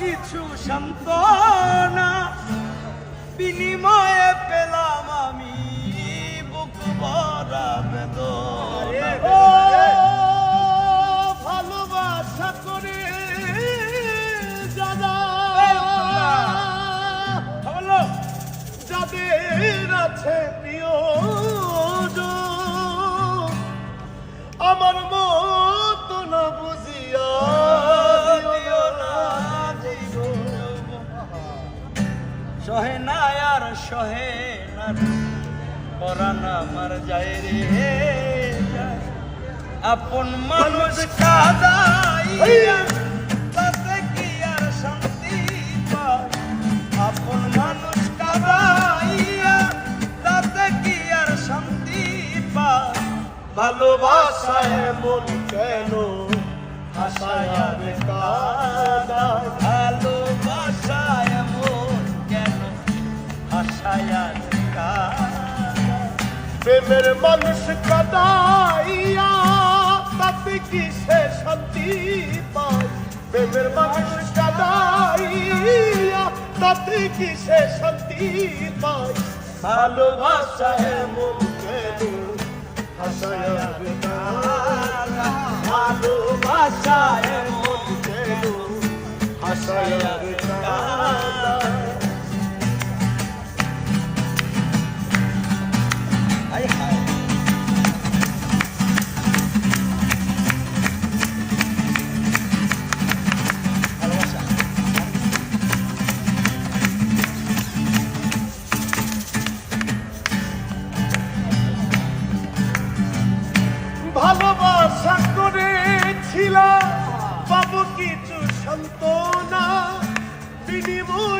কিছু সান্ত্বনা, বিনিময়ে পেলাম আমি বুক ভরা বেদনা। ভালোবাসা করে যারা যাদের আছে প্রিয়জন, আমার মত না বুঝিয়া দিও না জীবন। সহে না আর সহে না পরাণ আমার যায় রে যায়। আপন মানুষ কাঁদাইয়া তাতে কি আর শান্তি পায়? আপন মানুষ কাঁদাইয়া তাতে কি আর শান্তি পায়? ভালোবাসায় মন কেন আশায় আর কাঁদায়? ভালোবাসায় মন কেন আশায় আর কাঁদায়? প্রেমের মানুষ কাঁদাইয়া তাতে কি সে শান্তি পায়? প্রেমের মানুষ কাঁদাইয়া তাতে কি সে শান্তি পায়? ভালোবাসায় মন কেন আশায় আর কাঁদায়? ভালোবাসায় মন কেন আশায় আর কাঁদায়? ভালোবাসা করেছিলাম পাবো কিছু সান্ত্বনা, বিনিময়